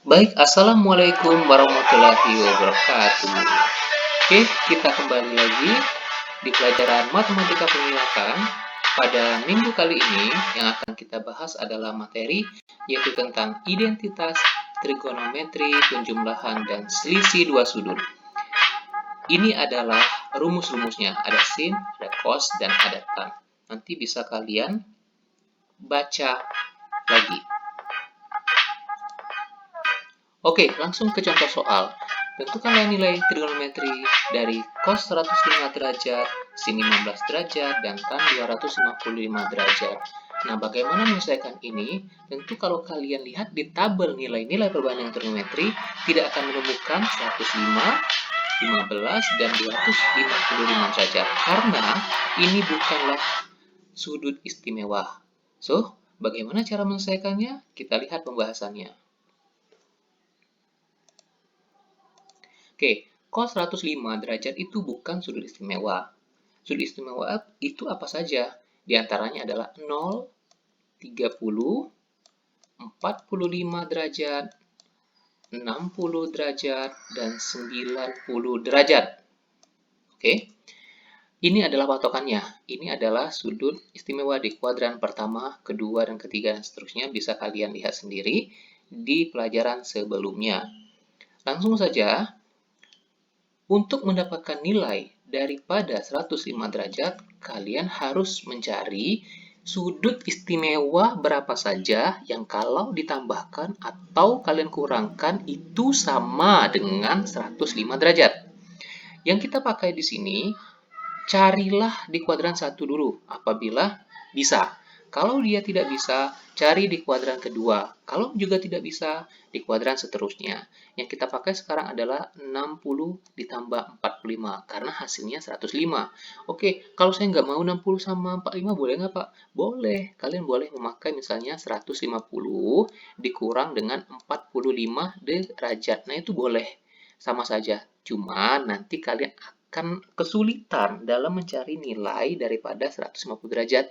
Baik, Assalamualaikum warahmatullahi wabarakatuh. Oke, kita kembali lagi di pelajaran Matematika Penglihatan. Pada minggu kali ini, yang akan kita bahas adalah materi yaitu tentang identitas, trigonometri, penjumlahan, dan selisih dua sudut. Ini adalah rumus-rumusnya, ada sin, ada cos, dan ada tan. Nanti bisa kalian baca lagi. Oke, langsung ke contoh soal. Tentukanlah nilai trigonometri dari cos 105 derajat, sin 15 derajat, dan tan 255 derajat. Nah, bagaimana menyelesaikan ini? Tentu kalau kalian lihat di tabel nilai-nilai perbandingan trigonometri, tidak akan menemukan 105, 15, dan 255 derajat. Karena ini bukanlah sudut istimewa. So, bagaimana cara menyelesaikannya? Kita lihat pembahasannya. Oke, cos 105 derajat itu bukan sudut istimewa. Sudut istimewa itu apa saja? Di antaranya adalah 0, 30, 45 derajat, 60 derajat, dan 90 derajat. Oke, ini adalah patokannya. Ini adalah sudut istimewa di kuadran pertama, kedua, dan ketiga, dan seterusnya. Bisa kalian lihat sendiri di pelajaran sebelumnya. Langsung saja, untuk mendapatkan nilai daripada 105 derajat, kalian harus mencari sudut istimewa berapa saja yang kalau ditambahkan atau kalian kurangkan itu sama dengan 105 derajat. Yang kita pakai di sini, carilah di kuadran 1 dulu apabila bisa. Kalau dia tidak bisa, cari di kuadran kedua. Kalau juga tidak bisa, di kuadran seterusnya. Yang kita pakai sekarang adalah 60 ditambah 45, karena hasilnya 105. Oke, kalau saya nggak mau 60 sama 45, boleh nggak, Pak? Boleh. Kalian boleh memakai misalnya 150 dikurang dengan 45 derajat. Nah, itu boleh. Sama saja. Cuma nanti kalian akan kesulitan dalam mencari nilai daripada 150 derajat.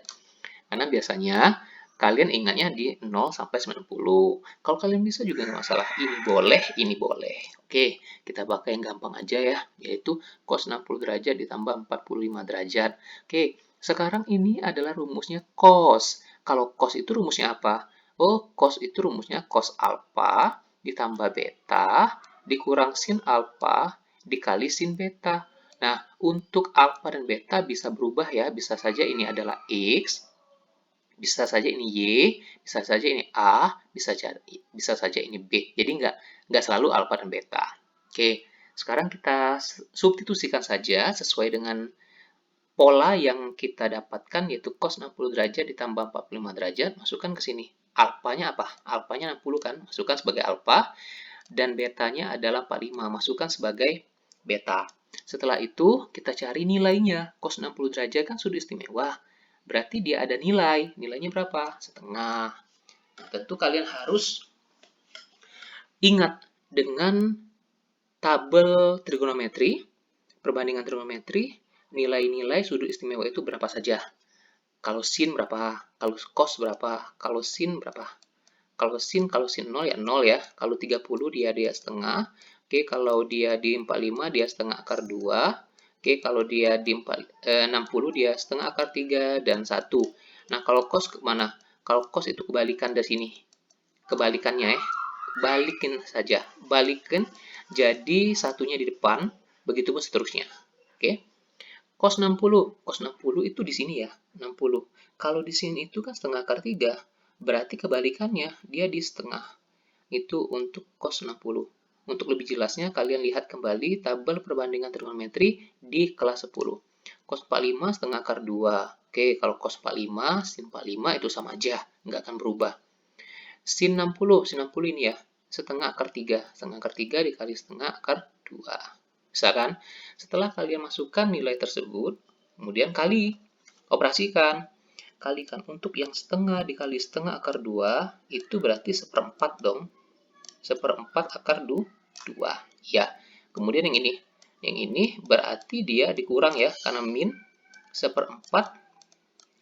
Karena biasanya kalian ingatnya di 0 sampai 90. Kalau kalian bisa juga nggak masalah. Ini boleh, ini boleh. Oke, kita pakai yang gampang aja ya, yaitu cos 60 derajat ditambah 45 derajat. Oke, sekarang ini adalah rumusnya cos. Kalau cos itu rumusnya apa? Oh, cos itu rumusnya cos alfa ditambah beta dikurang sin alfa dikali sin beta. Nah, untuk alfa dan beta bisa berubah ya. Bisa saja ini adalah X, bisa saja ini Y, bisa saja ini A, bisa saja ini B. Jadi nggak selalu alfa dan beta. Oke, sekarang kita substitusikan saja sesuai dengan pola yang kita dapatkan, yaitu cos 60 derajat ditambah 45 derajat. Masukkan ke sini. Alfanya apa? Alfanya 60 kan? Masukkan sebagai alfa. Dan betanya adalah 45. Masukkan sebagai beta. Setelah itu, kita cari nilainya. Cos 60 derajat kan sudut istimewa. Berarti dia ada nilai. Nilainya berapa? Setengah. Nah, tentu kalian harus ingat dengan tabel trigonometri, perbandingan trigonometri, nilai-nilai sudut istimewa itu berapa saja. Kalau sin berapa, kalau cos berapa, kalau sin berapa. Kalau sin 0 ya 0 ya. Kalau 30 dia setengah. Oke, kalau dia di 45 dia setengah akar 2. Oke, kalau dia di 60 dia setengah akar 3 dan 1. Nah, kalau cos kemana? Kalau cos itu kebalikan dari sini. Kebalikannya ya. Balikin saja. Balikin jadi satunya di depan. Begitupun seterusnya. Oke. Cos 60. Cos 60 itu di sini ya. 60. Kalau di sini itu kan setengah akar 3. Berarti kebalikannya dia di setengah. Itu untuk cos 60. Untuk lebih jelasnya, kalian lihat kembali tabel perbandingan trigonometri di kelas 10. Cos 45 setengah akar 2. Oke, kalau cos 45, sin 45 itu sama aja, nggak akan berubah. Sin 60 ini ya, setengah akar 3. Setengah akar 3 dikali setengah akar 2. Bisa kan? Setelah kalian masukkan nilai tersebut, kemudian operasikan. Kalikan untuk yang setengah dikali setengah akar 2, itu berarti seperempat dong. Seperempat akar 2. Ya. Kemudian yang ini berarti dia dikurang ya, karena min seperempat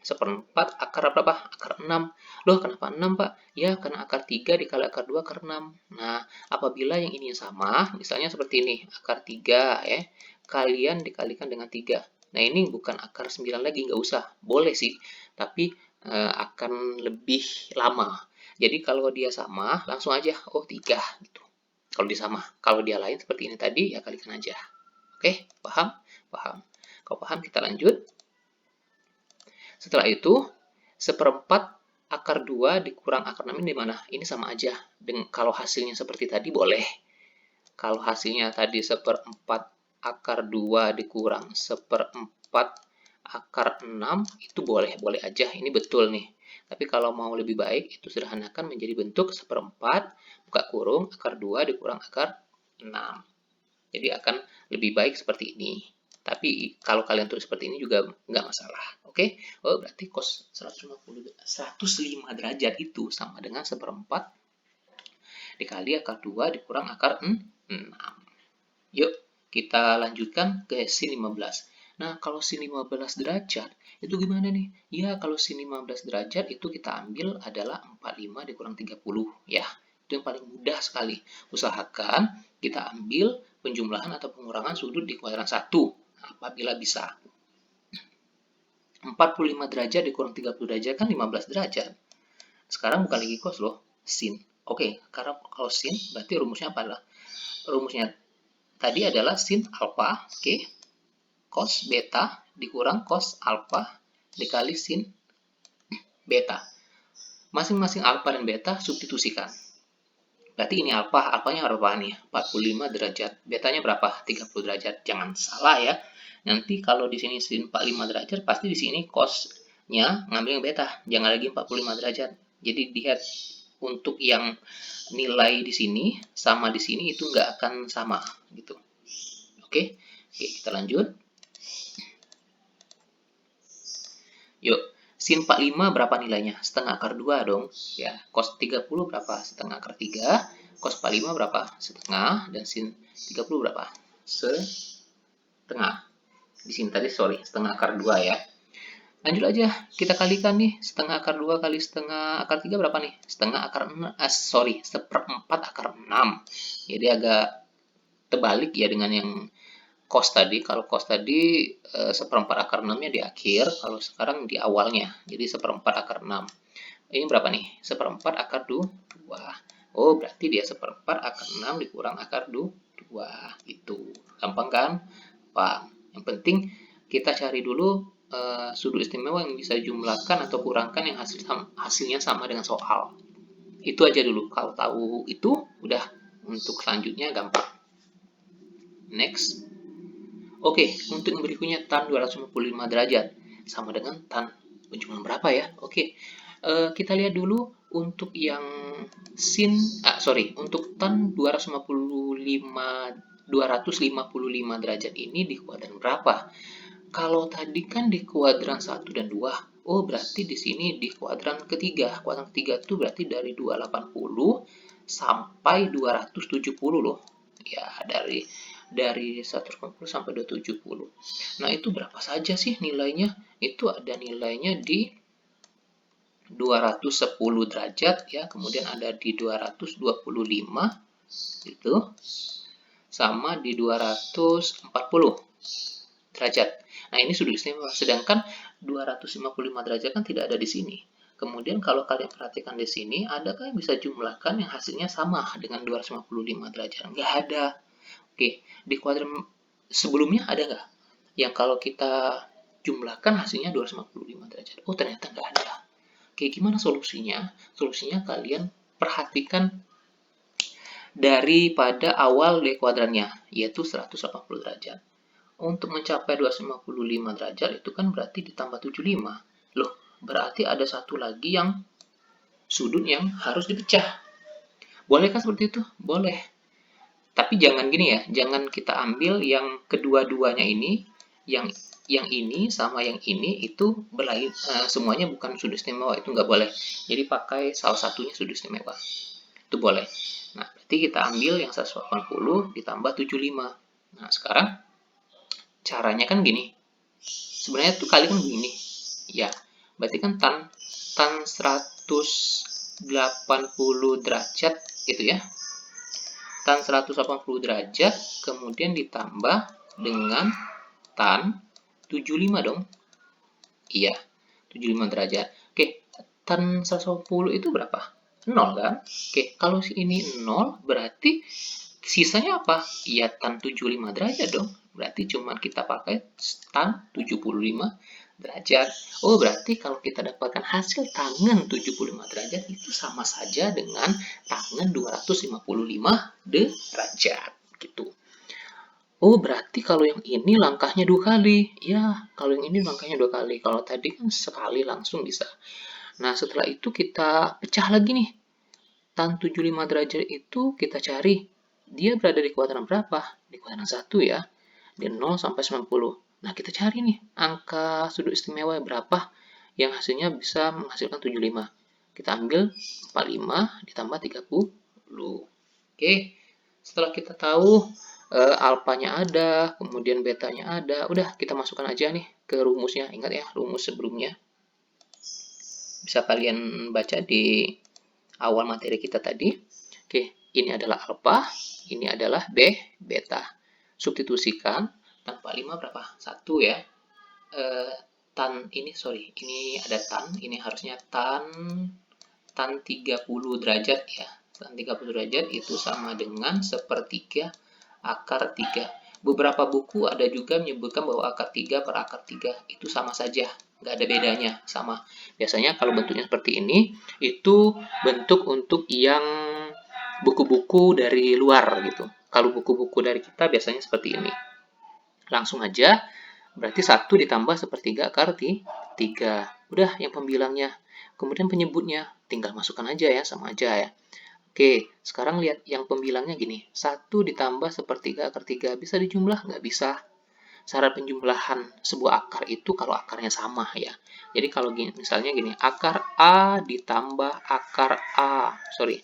Seperempat akar berapa? Akar 6. Loh, kenapa 6, Pak? Ya, karena akar 3 dikali akar 2 akar 6. Nah, apabila yang ini sama, misalnya seperti ini, akar 3 ya, kalian dikalikan dengan 3. Nah, ini bukan akar 9 lagi, nggak usah. Boleh sih, tapi akan lebih lama. Jadi kalau dia sama, langsung aja, oh 3 gitu. Kalau dia sama. Kalau dia lain seperti ini tadi, ya kalikan aja. Oke, paham? Paham. Kalau paham, kita lanjut. Setelah itu, seperempat akar 2 dikurang akar 6 ini di mana? Ini sama aja. Kalau hasilnya seperti tadi, boleh. Kalau hasilnya tadi seperempat akar 2 dikurang seperempat akar 6, itu boleh aja. Ini betul nih. Tapi kalau mau lebih baik, itu sederhanakan menjadi bentuk seperempat, buka kurung, akar 2 dikurang akar 6. Jadi akan lebih baik seperti ini. Tapi kalau kalian tulis seperti ini juga nggak masalah. Oke? Oh, berarti cos 105 derajat itu sama dengan seperempat dikali akar 2 dikurang akar 6. Yuk, kita lanjutkan ke sin 15. Nah, kalau sin 15 derajat, itu gimana nih? Ya, kalau sin 15 derajat itu kita ambil adalah 45 dikurang 30. Ya, itu yang paling mudah sekali. Usahakan kita ambil penjumlahan atau pengurangan sudut di kuadran 1, apabila bisa. 45 derajat dikurang 30 derajat kan 15 derajat. Sekarang bukan lagi cos loh, sin. Oke, karena kalau sin, berarti rumusnya apa adalah? Rumusnya tadi adalah sin alfa, oke, cos beta dikurang cos alfa dikali sin beta. Masing-masing alfa dan beta substitusikan. Berarti ini alfa, alfanya berapa nih? 45 derajat. Betanya berapa? 30 derajat. Jangan salah ya. Nanti kalau di sini sin 45 derajat, pasti di sini cosnya ngambil yang beta. Jangan lagi 45 derajat. Jadi lihat untuk yang nilai di sini sama di sini itu nggak akan sama gitu. Oke, kita lanjut. Yuk, sin 45 berapa nilainya? Setengah akar 2 dong. Ya, cos 30 berapa? Setengah akar 3. Cos 45 berapa? Setengah. Dan sin 30 berapa? Setengah. Di sini tadi, setengah akar 2 ya. Lanjut aja, kita kalikan nih. Setengah akar 2 kali setengah akar 3 berapa nih? Setengah akar 6, seperempat akar 6. Jadi agak terbalik ya dengan yang cos tadi. Kalau cos tadi seperempat akar 6-nya di akhir, kalau sekarang di awalnya. Jadi seperempat akar 6. Ini berapa nih? Seperempat akar 2. Oh, berarti dia seperempat akar 6 dikurang akar 2. Itu. Gampang kan? Paham. Yang penting kita cari dulu sudut istimewa yang bisa jumlahkan atau kurangkan yang hasilnya sama dengan soal. Itu aja dulu. Kalau tahu itu, udah untuk selanjutnya gampang. Next. Oke, untuk yang berikutnya tan 255 derajat. Sama dengan tan penjumlahan berapa ya? Oke, kita lihat dulu untuk yang untuk tan 255 derajat ini di kuadran berapa? Kalau tadi kan di kuadran 1 dan 2. Oh, berarti di sini di kuadran ketiga. Kuadran ketiga itu berarti dari 280 sampai 270 loh. Ya, dari 180 sampai 270. Nah, itu berapa saja sih nilainya? Itu ada nilainya di 210 derajat ya, kemudian ada di 225 itu, sama di 240 derajat. Nah, ini sudut istimewa. Sedangkan 255 derajat kan tidak ada di sini. Kemudian kalau kalian perhatikan di sini, adakah yang bisa jumlahkan yang hasilnya sama dengan 255 derajat? Nggak ada. Oke, di kuadran sebelumnya ada nggak? Yang kalau kita jumlahkan hasilnya 255 derajat. Oh, ternyata nggak ada. Oke, gimana solusinya? Solusinya kalian perhatikan daripada awal dari kuadrannya, yaitu 180 derajat. Untuk mencapai 255 derajat itu kan berarti ditambah 75. Loh, berarti ada satu lagi yang sudut yang harus dipecah. Bolehkah seperti itu? Boleh. Tapi jangan gini ya, jangan kita ambil yang kedua-duanya ini, yang ini sama yang ini itu berlain, semuanya bukan sudut istimewa, itu nggak boleh. Jadi pakai salah satunya sudut istimewa. Itu boleh. Nah, berarti kita ambil yang 180 ditambah 75. Nah, sekarang caranya kan gini. Sebenarnya tuh kali kan begini. Ya, Berarti kan tan 180 derajat gitu ya. Tan 180 derajat kemudian ditambah dengan tan 75 dong. Iya, 75 derajat. Oke, tan 180 itu berapa? 0 kan? Oke, kalau ini 0 berarti sisanya apa? Ya tan 75 derajat dong. Berarti cuma kita pakai tan 75 derajat. Oh, berarti kalau kita dapatkan hasil tangen 75 derajat itu sama saja dengan tangen 255 derajat gitu. Oh, berarti kalau yang ini langkahnya 2 kali. Ya, kalau yang ini langkahnya 2 kali. Kalau tadi kan sekali langsung bisa. Nah, setelah itu kita pecah lagi nih. Tan 75 derajat itu kita cari. Dia berada di kuadran berapa? Di kuadran 1 ya. Di 0 sampai 90. Nah, kita cari nih angka sudut istimewa berapa yang hasilnya bisa menghasilkan 75. Kita ambil 45 ditambah 30. Oke, setelah kita tahu alfanya ada, kemudian betanya ada, udah kita masukkan aja nih ke rumusnya. Ingat ya, rumus sebelumnya. Bisa kalian baca di awal materi kita tadi. Oke, ini adalah alfa, ini adalah beta. Substitusikan, tan 45 berapa? 1 ya. Tan ini, sorry, ini ada tan, ini harusnya tan 30 derajat ya. Tan 30 derajat itu sama dengan sepertiga akar 3. Beberapa buku ada juga menyebutkan bahwa akar 3 per akar 3 itu sama saja, nggak ada bedanya, sama. Biasanya kalau bentuknya seperti ini, itu bentuk untuk yang buku-buku dari luar gitu. Kalau buku-buku dari kita biasanya seperti ini. Langsung aja, berarti 1 ditambah sepertiga akar 3. Udah yang pembilangnya. Kemudian penyebutnya, tinggal masukkan aja ya, sama aja ya. Oke, sekarang lihat yang pembilangnya gini. 1 ditambah sepertiga akar 3. Bisa dijumlah? Nggak bisa. Syarat penjumlahan sebuah akar itu kalau akarnya sama ya. Jadi kalau gini, misalnya gini, akar A ditambah akar A. Sorry.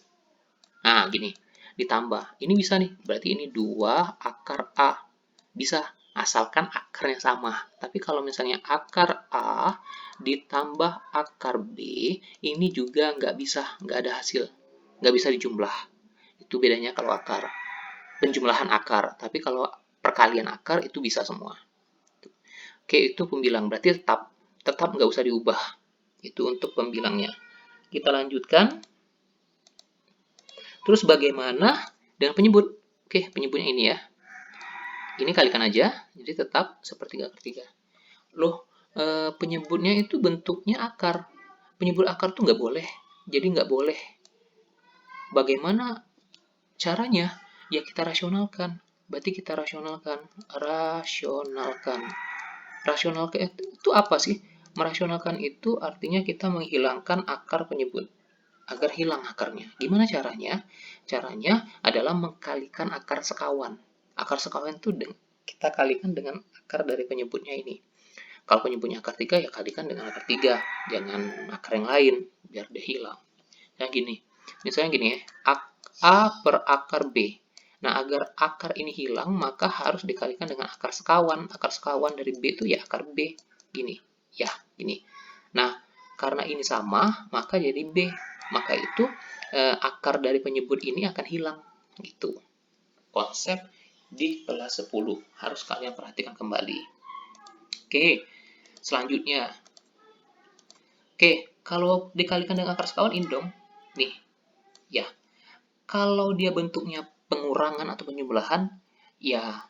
Nah, gini. Ditambah. Ini bisa nih. Berarti ini 2 akar A. Bisa. Asalkan akarnya sama. Tapi kalau misalnya akar A ditambah akar B, ini juga nggak bisa. Nggak ada hasil. Nggak bisa dijumlah. Itu bedanya kalau akar. Penjumlahan akar. Tapi kalau perkalian akar itu bisa semua. Oke, itu pembilang. Berarti tetap nggak usah diubah. Itu untuk pembilangnya. Kita lanjutkan. Terus bagaimana dengan penyebut? Oke, penyebutnya ini ya. Ini kalikan aja, jadi tetap sepertiga per 3. Loh, penyebutnya itu bentuknya akar. Penyebut akar tuh nggak boleh. Jadi nggak boleh. Bagaimana caranya? Ya kita rasionalkan. Berarti kita rasionalkan. Rasionalkan. Rasionalkan itu apa sih? Merasionalkan itu artinya kita menghilangkan akar penyebut. Agar hilang akarnya. Gimana caranya? Caranya adalah mengkalikan akar sekawan. Akar sekawan itu kita kalikan dengan akar dari penyebutnya ini. Kalau penyebutnya akar 3, ya kalikan dengan akar 3. Jangan akar yang lain, biar dia hilang. Nah gini, misalnya gini ya, A per akar B. Nah, agar akar ini hilang, maka harus dikalikan dengan akar sekawan. Akar sekawan dari B itu ya akar B. Gini, ya, gini. Nah, karena ini sama, maka jadi B. Maka itu akar dari penyebut ini akan hilang. Gitu. Konsep di kelas 10. Harus kalian perhatikan kembali. Oke, selanjutnya. Oke, kalau dikalikan dengan akar sekawan ini dong. Nih, ya. Kalau dia bentuknya pengurangan atau penjumlahan, ya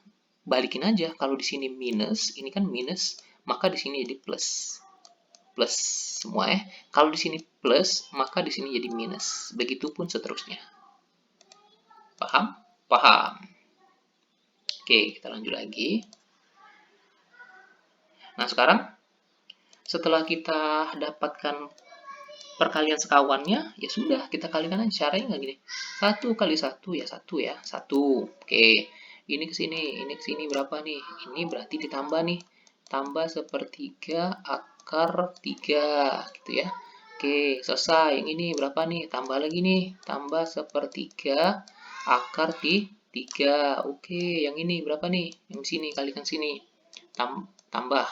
balikin aja. Kalau di sini minus, ini kan minus, maka di sini jadi plus. Plus semua ya. Kalau di sini plus, maka di sini jadi minus. Begitupun seterusnya. Paham? Paham. Oke, kita lanjut lagi. Nah, sekarang setelah kita dapatkan perkalian sekawannya, ya sudah, kita kalikan aja. Caranya nggak gini. 1 kali 1 ya 1 ya. 1. Oke. Ini ke sini berapa nih? Ini berarti ditambah nih. Tambah sepertiga akar 3 gitu ya. Oke, selesai. Yang ini berapa nih? Tambah lagi nih. Tambah sepertiga akar 3. Oke, yang ini berapa nih? Yang sini kalikan sini. Tambah.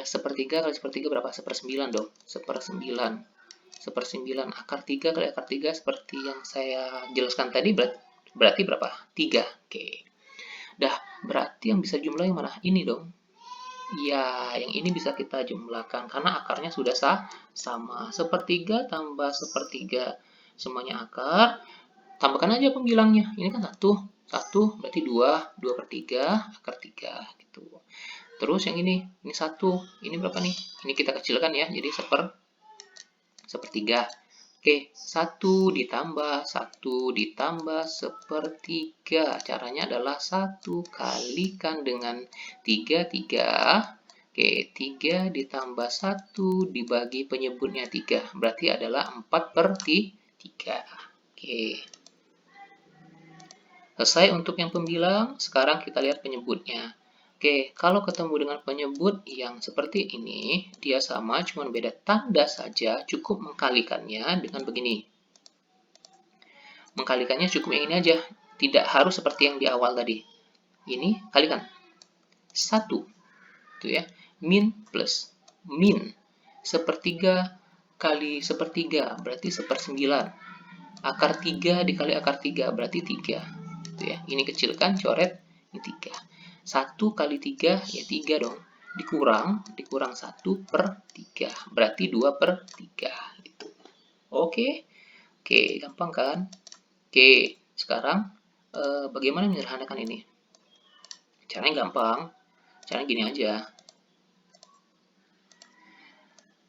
Sepertiga kali sepertiga berapa? 1/9 dong. 1/9. 1/9 akar 3 kali akar 3 seperti yang saya jelaskan tadi berarti berapa? 3. Oke. Dah, berarti yang bisa jumlah yang mana? Ini dong. Ya, yang ini bisa kita jumlahkan karena akarnya sudah sama. 1/3 tambah 1/3. Semuanya akar. Tambahkan aja pembilangnya. Ini kan 1. 1 berarti 2. 2/3 akar 3. Gitu. Terus yang ini 1. Ini berapa nih? Ini kita kecilkan ya, jadi 1/3. Oke, 1 ditambah 1/1/3. Caranya adalah 1 kalikan dengan 3. Oke, 3 ditambah 1 dibagi penyebutnya 3. Berarti adalah 4/3. Oke. Selesai untuk yang pembilang, sekarang kita lihat penyebutnya. Oke, kalau ketemu dengan penyebut yang seperti ini, dia sama, cuma beda tanda saja, cukup mengkalikannya dengan begini. Mengkalikannya cukup yang ini aja, tidak harus seperti yang di awal tadi. Ini kalikan. 1, itu ya, min plus. Min, 1/3 kali 1/3, berarti 1/9. Akar 3 dikali akar 3, berarti 3. Itu ya, ini kecilkan, coret, ini 3. 1 kali 3, ya 3 dong. Dikurang 1/3. Berarti 2/3. Gitu. Oke, gampang kan? Oke, sekarang bagaimana menyederhanakan ini? Caranya gampang. Caranya gini aja.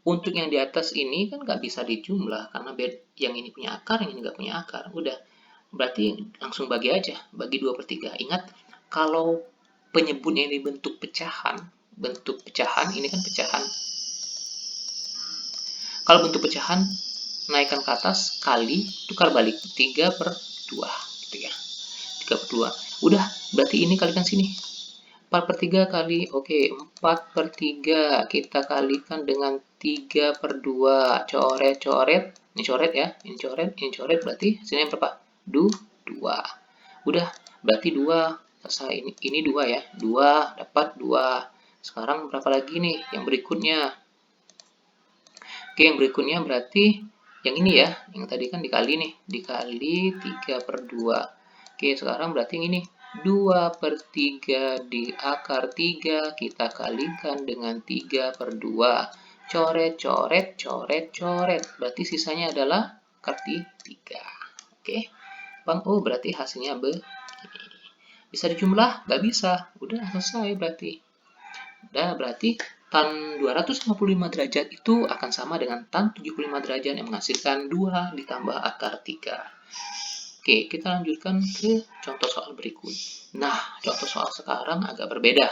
Untuk yang di atas ini kan nggak bisa dijumlah, karena yang ini punya akar, yang ini nggak punya akar. Udah, berarti langsung bagi aja. Bagi 2/3. Ingat, kalau penyebutnya ini bentuk pecahan, ini kan pecahan. Kalau bentuk pecahan, naikkan ke atas, kali, tukar balik, 3/2, gitu ya. 3/2. Udah, berarti ini kalikan sini. 4/3 kali, oke, 4/3 kita kalikan dengan 3/2, coret, ini coret ya, ini coret, berarti sini berapa? 2. Udah, berarti 2, selesai, ini 2 ya, 2, dapat 2. Sekarang berapa lagi nih, yang berikutnya? Oke, yang berikutnya berarti yang ini ya, yang tadi kan dikali nih, dikali 3/2. Oke, sekarang berarti yang ini 2/3 di akar 3 kita kalikan dengan 3/2. Coret. Berarti sisanya adalah akar 3. Oke, Bang, oh berarti hasilnya begini. Bisa dijumlah? Nggak bisa. Udah selesai berarti. Udah, berarti tan 255 derajat itu akan sama dengan tan 75 derajat yang menghasilkan 2 ditambah akar 3. Oke, kita lanjutkan ke contoh soal berikut. Nah, contoh soal sekarang agak berbeda.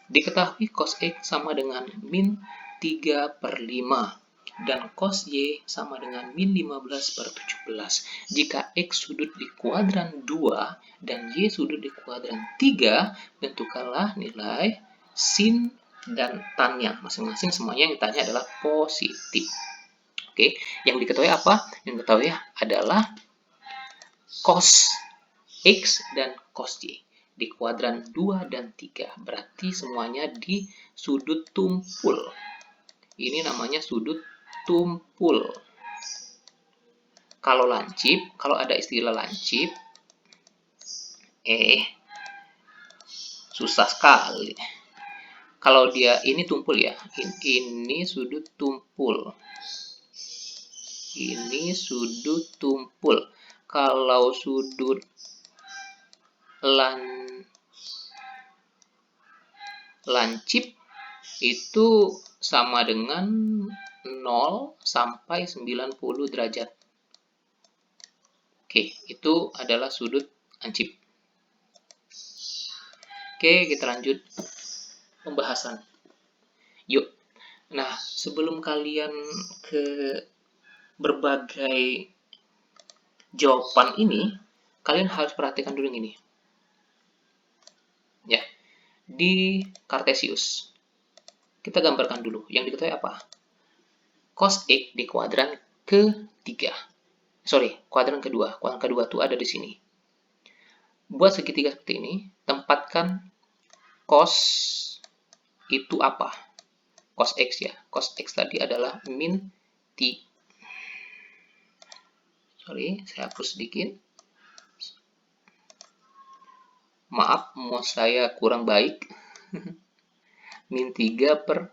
Diketahui cos X sama dengan min 3/5 dan cos Y sama dengan min 15/17. Jika X sudut di kuadran 2 dan Y sudut di kuadran 3, tentukanlah nilai sin dan tannya. Masing-masing semuanya yang ditanya adalah positif. Oke, yang diketahui apa? Yang diketahui adalah cos X dan cos Y di kuadran 2 dan 3. Berarti semuanya di sudut tumpul. Ini namanya sudut tumpul. Kalau lancip, kalau ada istilah lancip, susah sekali. Kalau dia ini tumpul ya, ini sudut tumpul. Ini sudut tumpul. Kalau sudut lancip itu sama dengan 0 sampai 90 derajat. Oke, itu adalah sudut lancip. Oke, kita lanjut pembahasan. Yuk. Nah, sebelum kalian ke berbagai jawaban ini, kalian harus perhatikan dulu yang ini. Ya, di Cartesius. Kita gambarkan dulu. Yang diketahui apa? Cos X di kuadran ketiga. Kuadran kedua. Kuadran kedua itu ada di sini. Buat segitiga seperti ini, tempatkan cos itu apa? cos X ya. Cos X tadi adalah min 3. Sorry, saya hapus sedikit. Maaf, mouse saya kurang baik. Min 3/5.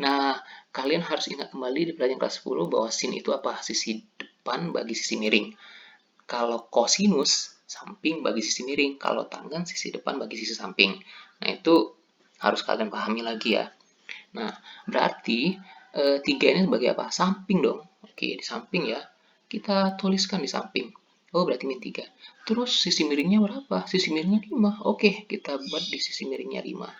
Nah, kalian harus ingat kembali di pelajaran kelas 10 bahwa sin itu apa? Sisi depan bagi sisi miring. Kalau kosinus, samping bagi sisi miring. Kalau tanggan, sisi depan bagi sisi samping. Nah, itu harus kalian pahami lagi ya. Nah, berarti 3 ini sebagai apa? Samping dong. Oke, di samping ya. Kita tuliskan di samping. Oh, berarti min 3. Terus sisi miringnya berapa? Sisi miringnya 5. Oke, kita buat di sisi miringnya 5.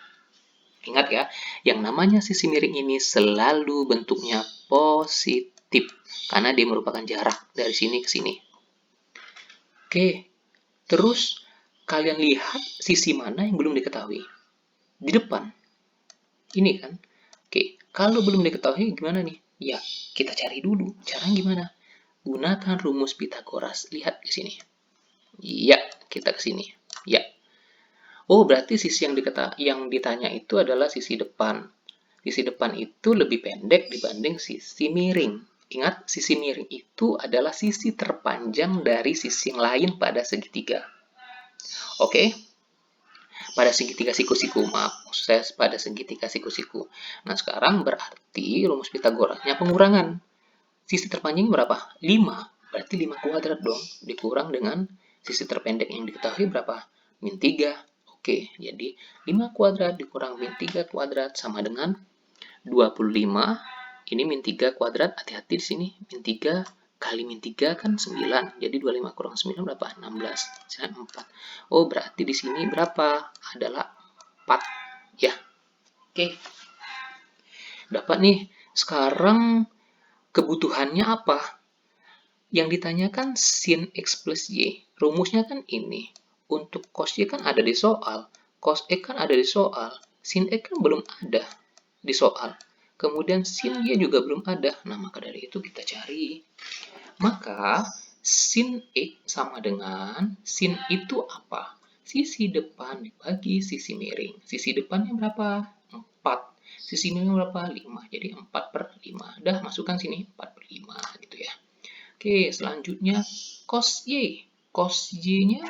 Ingat ya, yang namanya sisi miring ini selalu bentuknya positif. Karena dia merupakan jarak dari sini ke sini. Oke, terus kalian lihat sisi mana yang belum diketahui? Di depan. Ini kan? Oke, kalau belum diketahui gimana nih? Ya, kita cari dulu. Caranya gimana? Gunakan rumus Pitagoras. Lihat di sini. Ya, kita ke sini. Ya. Oh, berarti sisi yang ditanya itu adalah sisi depan. Sisi depan itu lebih pendek dibanding sisi miring. Ingat, sisi miring itu adalah sisi terpanjang dari sisi yang lain pada segitiga. Oke? Pada segitiga siku-siku, maaf. Maksud saya pada segitiga siku-siku. Nah, sekarang berarti rumus Pitagorasnya pengurangan. Sisi terpanjang berapa? 5. Berarti 5 kuadrat dong. Dikurang dengan sisi terpendek yang diketahui berapa? Min 3. Oke, jadi 5 kuadrat dikurang min 3 kuadrat sama dengan 25. Ini min 3 kuadrat. Hati-hati di sini. Min 3 kali min 3 kan 9. Jadi 25 kurang 9 berapa? 16. Sini 4. Oh, berarti di sini berapa? Adalah 4. Ya. Oke. Dapat nih. Sekarang kebutuhannya apa? Yang ditanyakan sin X plus Y. Rumusnya kan ini. Untuk cos Y kan ada di soal. Cos X kan ada di soal. Sin X kan belum ada di soal. Kemudian sin Y juga belum ada. Nah, maka dari itu kita cari. Maka sin X sama dengan sin itu apa? Sisi depan dibagi sisi miring. Sisi depannya berapa? 4. Sisi miringnya berapa? 5. Jadi 4/5. Dah, masukkan sini 4/5 gitu ya. Oke, selanjutnya cos Y. Cos Y-nya,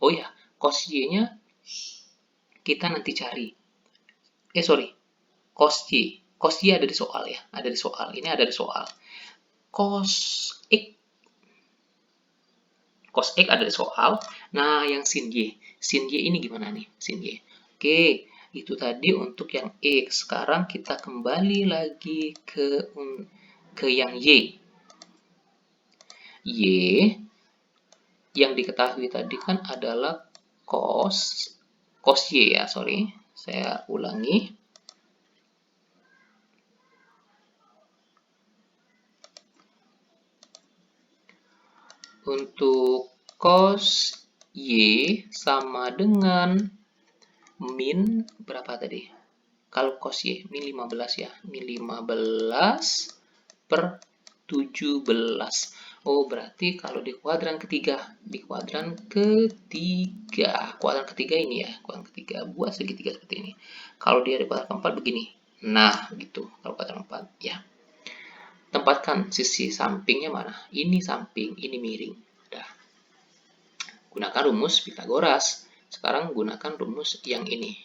oh ya, cos Y-nya kita nanti cari. Cos Y. Cos Y ada di soal ya, ada di soal. Ini ada di soal. Cos X. Cos X ada di soal. Nah, yang sin Y. Sin Y ini gimana nih? Sin Y. Oke, itu tadi untuk yang X. Sekarang kita kembali lagi ke yang Y. Y yang diketahui tadi kan adalah cos Y ya, sorry. Saya ulangi. Untuk cos Y sama dengan min berapa tadi? Kalau cos Y, min 15 ya. Min 15/17. Oh, berarti kalau di kuadran ketiga. Kuadran ketiga ini ya. Kuadran ketiga. Buat segitiga seperti ini. Kalau dia di kuadran keempat begini. Nah, gitu. Kalau kuadran 4. Ya. Tempatkan sisi sampingnya mana? Ini samping, ini miring. Udah. Gunakan rumus Pitagoras. Sekarang gunakan rumus yang ini.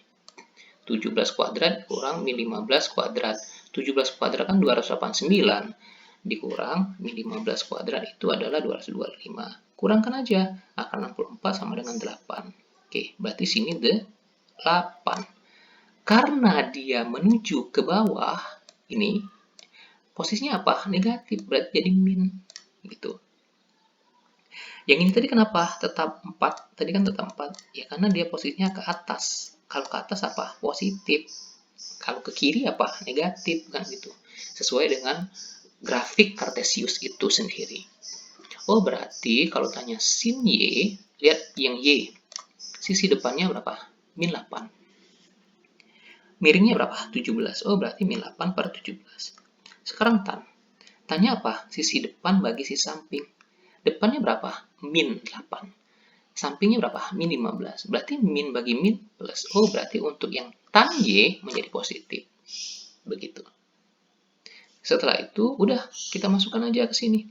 17 kuadrat kurang min 15 kuadrat. 17 kuadrat kan 289. Dikurang min 15 kuadrat itu adalah 225. Kurangkan aja. Akar 64 sama dengan 8. Oke, berarti sini 8. Karena dia menuju ke bawah, ini posisinya apa? Negatif, berarti jadi min. Gitu. Yang ini tadi kenapa tetap 4? Tadi kan tetap 4. Ya karena dia posisinya ke atas. Kalau ke atas apa? Positif. Kalau ke kiri apa? Negatif, kan gitu. Sesuai dengan grafik Kartesius itu sendiri. Oh, berarti kalau tanya sin Y, lihat yang Y. Sisi depannya berapa? Min 8. Miringnya berapa? 17. Oh, berarti min 8/17. Sekarang tanya apa? Sisi depan bagi sisi samping. Depannya berapa? Min 8. sampingnya berapa? Min 15. Berarti min bagi min plus. Oh, berarti untuk yang tan Y menjadi positif. Begitu. Setelah itu, udah kita masukkan aja ke sini.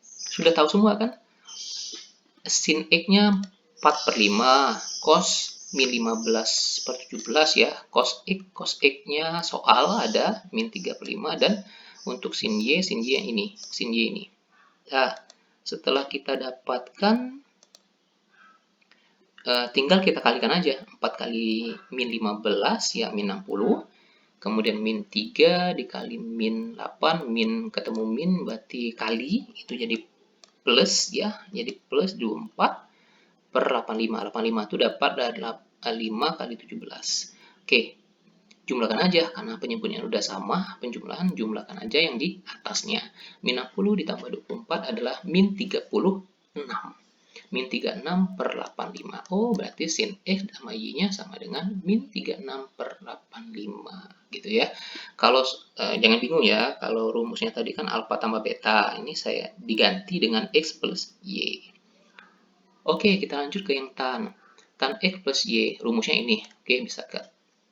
Sudah tahu semua kan? Sin X-nya 4/5, cos min 15 per 17 ya. Cos X-nya soal ada min 3/5 dan untuk sin Y ini. Nah, setelah kita dapatkan, tinggal kita kalikan aja. 4 kali min 15 ya min 60. Kemudian min 3 dikali min 8, min ketemu min berarti kali, itu jadi plus ya, jadi plus 24 per 85. 85 itu dapat dari 5 kali 17. Oke, jumlahkan aja, karena penyebutnya udah sama, jumlahkan aja yang di atasnya. Min 60 ditambah 24 adalah min 36. Min 36 per 85. Oh, berarti sin X sama Y-nya sama dengan min 36 per 85. Gitu ya. Kalau jangan bingung ya, kalau rumusnya tadi kan alfa tambah beta. Ini saya diganti dengan X plus Y. Oke, kita lanjut ke yang tan. Tan X plus Y, rumusnya ini. Oke,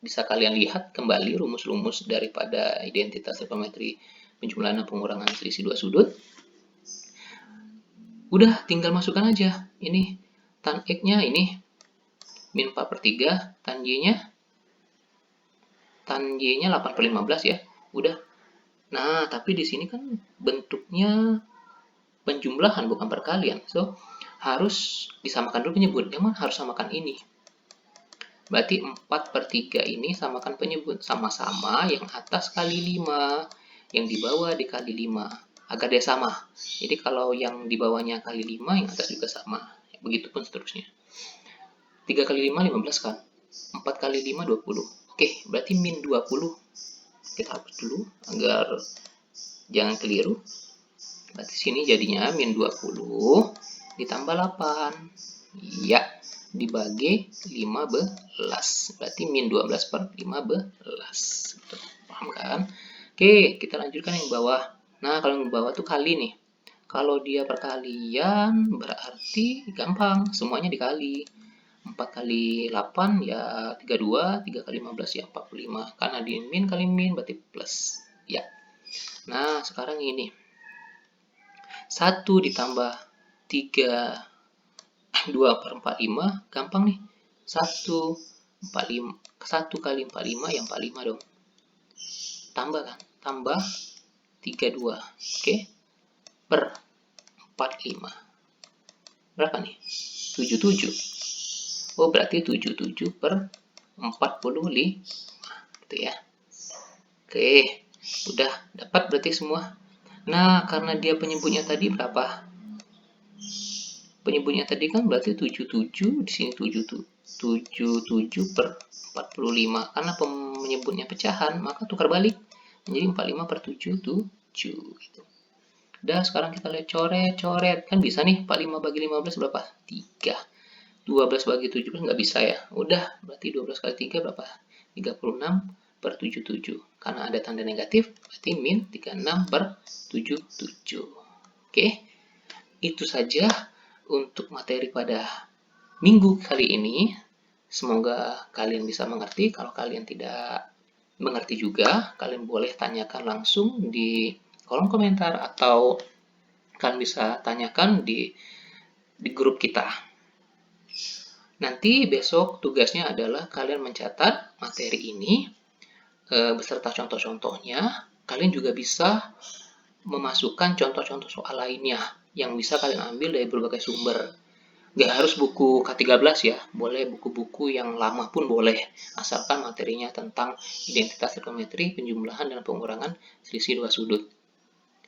bisa kalian lihat kembali rumus-rumus daripada identitas trigonometri penjumlahan dan pengurangan selisih dua sudut. Udah, tinggal masukkan aja. Ini tan X-nya ini min 4/3, tan Y-nya 8/15 ya. Udah. Nah, tapi di sini kan bentuknya penjumlahan bukan perkalian. So, harus disamakan dulu penyebut. Yang mana harus samakan ini. Berarti 4/3 ini samakan penyebut. Sama-sama yang atas kali 5, yang di bawah dikali 5. Agar dia sama. Jadi kalau yang di bawahnya kali 5, yang atas juga sama. Begitupun seterusnya. 3 kali 5, 15 kan? 4 kali 5, 20. Oke, berarti min 20. Kita hapus dulu agar jangan keliru. Berarti sini jadinya min 20 ditambah 8. Ya, dibagi 15. Berarti min 12 per 15. Paham kan? Oke, kita lanjutkan yang bawah. Nah, kalau yang bawah tuh kali nih. Kalau dia perkalian berarti gampang, semuanya dikali. 4 kali 8 ya 32, 3 kali 15 ya 45. Karena di min kali min berarti plus. Ya. Nah, sekarang ini. 1 ditambah 3, 2 per 45, gampang nih. 1 kali 45 ya 45 dong. Tambah kan? Tambah 32, oke? Per 45. Berapa nih? 77. Oh, berarti 77 per 45. Gitu ya. Oke, udah dapat berarti semua. Nah, karena dia penyebutnya tadi berapa? Penyebutnya tadi kan berarti 77, di sini 77 per 45. Karena penyebutnya pecahan, maka tukar balik. Menjadi 45 per 77. Gitu. Dan sekarang kita lihat coret-coret. Kan bisa nih, 45 bagi 15 berapa? 3. 12 bagi 17 nggak bisa ya. Udah, berarti 12 kali 3 berapa? 36 per 77. Karena ada tanda negatif, berarti min 36 per 77. Oke, itu saja untuk materi pada minggu kali ini. Semoga kalian bisa mengerti. Kalau kalian tidak mengerti juga, kalian boleh tanyakan langsung di kolom komentar atau kalian bisa tanyakan di grup kita. Nanti besok tugasnya adalah kalian mencatat materi ini beserta contoh-contohnya. Kalian juga bisa memasukkan contoh-contoh soal lainnya yang bisa kalian ambil dari berbagai sumber. Nggak harus buku K13 ya, boleh buku-buku yang lama pun boleh, asalkan materinya tentang identitas trigonometri, penjumlahan, dan pengurangan selisih dua sudut.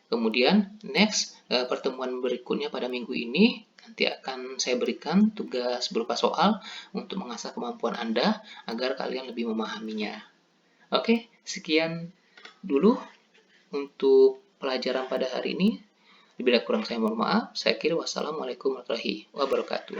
Kemudian, next, pertemuan berikutnya pada minggu ini, nanti akan saya berikan tugas berupa soal untuk mengasah kemampuan Anda agar kalian lebih memahaminya. Oke, sekian dulu untuk pelajaran pada hari ini. Lebih dan kurang saya mohon maaf. Saya kira wassalamualaikum warahmatullahi wabarakatuh.